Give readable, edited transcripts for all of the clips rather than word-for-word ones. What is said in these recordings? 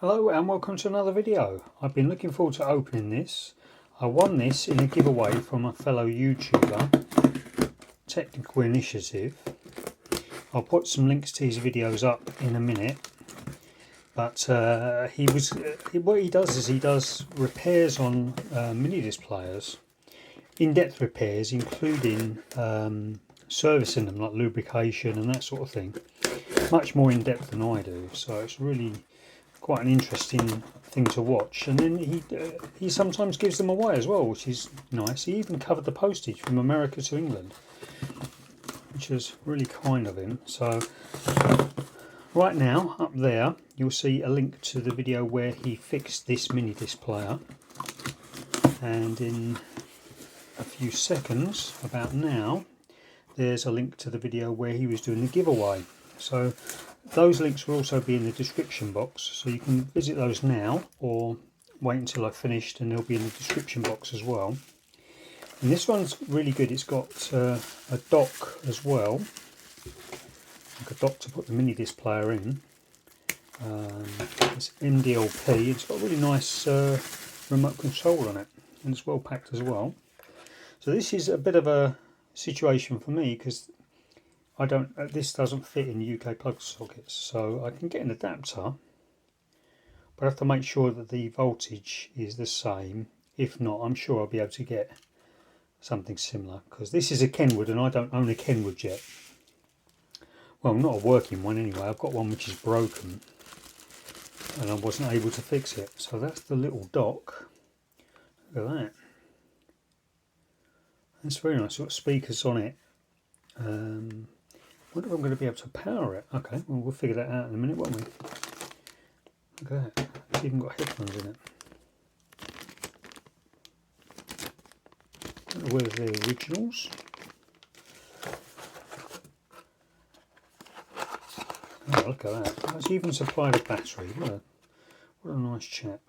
Hello and welcome to another video. I've been looking forward to opening this. I won this in a giveaway from a fellow YouTuber, Technical Initiative. I'll put some links to his videos up in a minute. But what he does is he does repairs on Minidisc players, in-depth repairs, including servicing them, like lubrication and that sort of thing. Much more in-depth than I do, so it's really quite an interesting thing to watch. And then he sometimes gives them away as well, which is nice. He even covered the postage from America to England, which is really kind of him. So right now up there you'll see a link to the video where he fixed this Minidisc player, and in a few seconds about now there's a link to the video where he was doing the giveaway. So those links will also be in the description box, so you can visit those now or wait until I've finished and they'll be in the description box as well. And this one's really good. It's got a dock as well, like a dock to put the Minidisc player in. It's MDLP. It's got a really nice remote control on it, and it's well packed as well. So this is a bit of a situation for me because this doesn't fit in UK plug sockets, so I can get an adapter, but I have to make sure that the voltage is the same. If not, I'm sure I'll be able to get something similar, because this is a Kenwood and I don't own a Kenwood yet. Well, not a working one anyway. I've got one which is broken and I wasn't able to fix it. So that's the little dock. Look at that. That's very nice. It's got speakers on it. I wonder if I'm going to be able to power it. Okay, well, we'll figure that out in a minute, won't we? Look at that. It's even got headphones in it. I don't know whether they're originals. Oh, look at that. It's even supplied a battery. What a nice chap.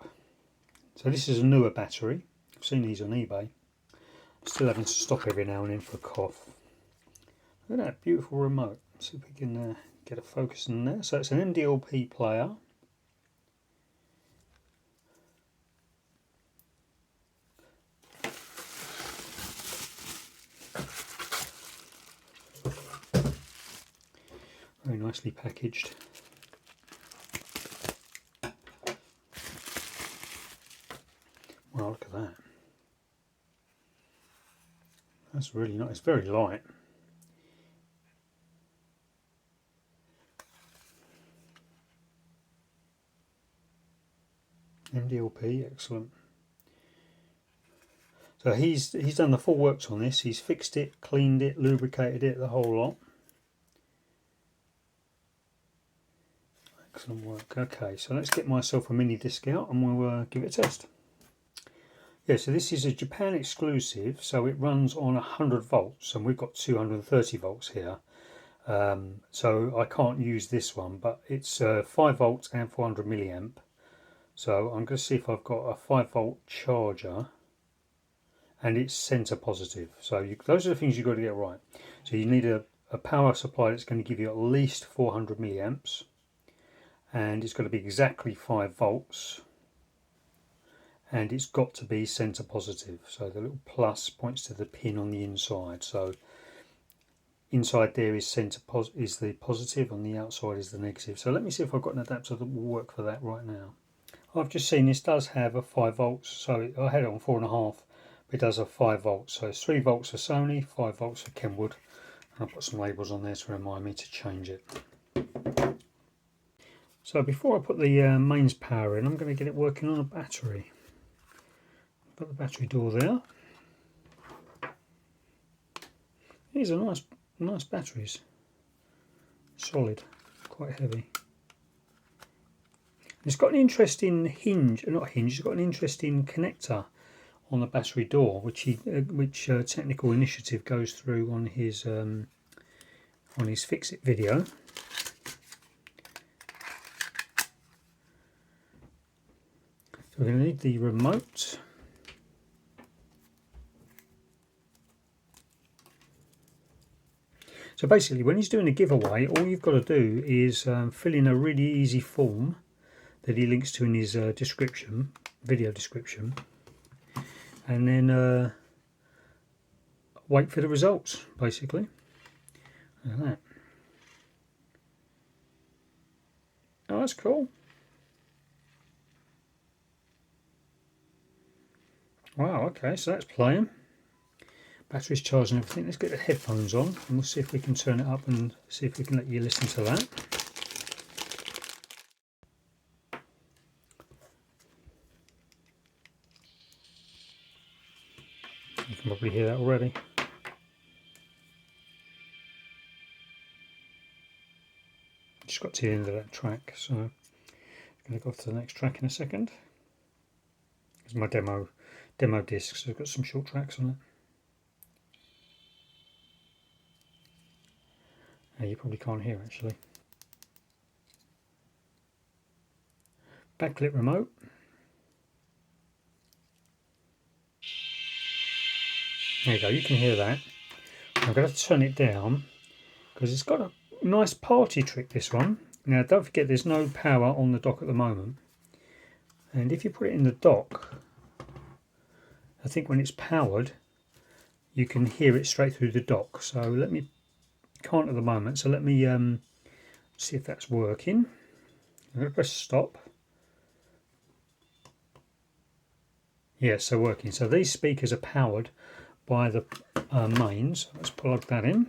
So this is a newer battery. I've seen these on eBay. Still having to stop every now and then for a cough. Look at that beautiful remote. See if we can get a focus in there. So it's an MDLP player. Very nicely packaged. Wow, look at that. That's really nice. It's very light. MDLP, excellent. So he's done the full works on this. He's fixed it, cleaned it, lubricated it, the whole lot. Excellent work. Okay, so let's get myself a Minidisc out and we'll give it a test. Yeah, so this is a Japan exclusive, so it runs on 100 volts and we've got 230 volts here. So I can't use this one, but it's 5 volts and 400 milliamp. So I'm going to see if I've got a 5 volt charger and it's center positive. So those are the things you've got to get right. So you need a power supply that's going to give you at least 400 milliamps, and it's got to be exactly 5 volts, and it's got to be center positive. So the little plus points to the pin on the inside. So inside there is is the positive, on the outside is the negative. So let me see if I've got an adapter that will work for that right now. I've just seen this does have a 5 volts, so I had it on 4.5, but it does have 5 volts. So it's 3 volts for Sony, 5 volts for Kenwood, and I've put some labels on there to remind me to change it. So before I put the mains power in, I'm going to get it working on a battery. I've got the battery door there. These are nice batteries, solid, quite heavy. It's got an interesting it's got an interesting connector on the battery door, which Technical Initiative goes through on his Fix It video. So we're going to need the remote. So basically, when he's doing a giveaway, all you've got to do is fill in a really easy form that he links to in his description, video description, and then wait for the results, basically. Look at that. Oh, that's cool. Wow, okay, so that's playing. Battery's charging everything. Let's get the headphones on and we'll see if we can turn it up and see if we can let you listen to that. You can probably hear that already. Just got to the end of that track, so I'm going to go to the next track in a second. It's my demo disc, so I've got some short tracks on it. You probably can't hear actually. Backlit remote. There you go, you can hear that. I'm going to turn it down because it's got a nice party trick, this one. Now don't forget there's no power on the dock at the moment. And if you put it in the dock, I think when it's powered, you can hear it straight through the dock. So let me, can't at the moment, so let me see if that's working. I'm going to press stop. Yes, so working. So these speakers are powered by the mains. Let's plug that in.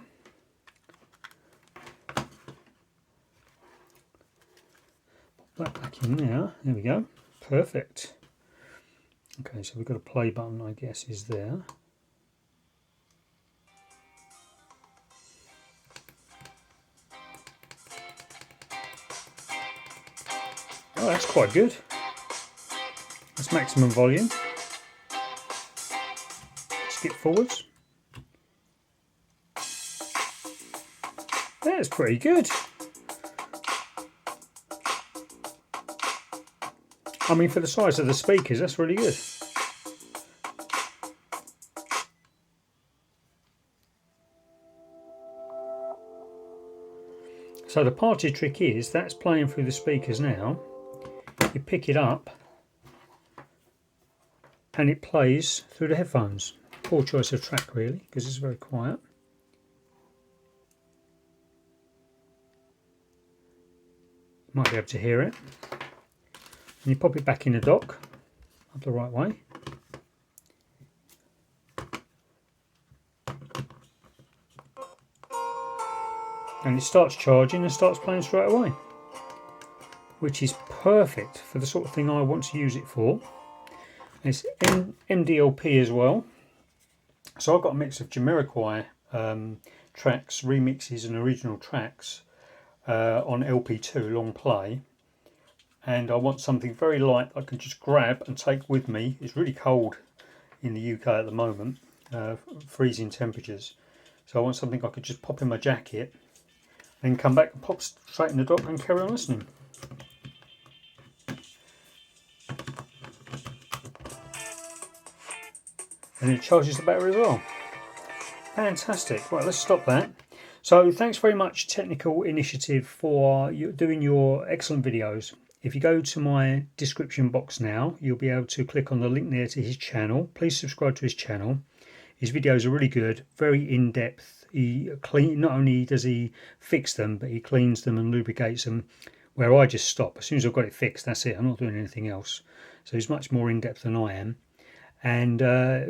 Put that back in there. There we go. Perfect. Okay, so we've got a play button, I guess, is there. Oh, that's quite good. That's maximum volume. Skip forwards. That's pretty good. I mean, for the size of the speakers, that's really good. So the party trick is, that's playing through the speakers now. You pick it up and it plays through the headphones. Poor choice of track really, because it's very quiet. You might be able to hear it. And you pop it back in the dock, up the right way. And it starts charging and starts playing straight away, which is perfect for the sort of thing I want to use it for. It's MDLP as well, so I've got a mix of Jamiroquai tracks, remixes and original tracks on LP2 long play, and I want something very light I can just grab and take with me. It's really cold in the UK at the moment, freezing temperatures, so I want something I could just pop in my jacket and come back and pop straight in the dock and carry on listening. And it charges the battery as well. Fantastic. Right, let's stop that. So thanks very much Technical Initiative for doing your excellent videos. If you go to my description box now, you'll be able to click on the link there to his channel. Please subscribe to his channel. His videos are really good, very in-depth. Not only does he fix them, but he cleans them and lubricates them, where I just stop. As soon as I've got it fixed, that's it. I'm not doing anything else. So he's much more in-depth than I am. And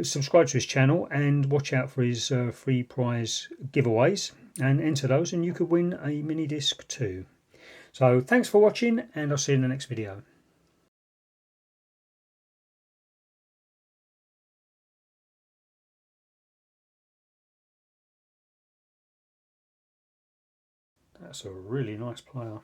subscribe to his channel and watch out for his free prize giveaways and enter those, and you could win a mini disc too. So thanks for watching, and I'll see you in the next video. That's a really nice player.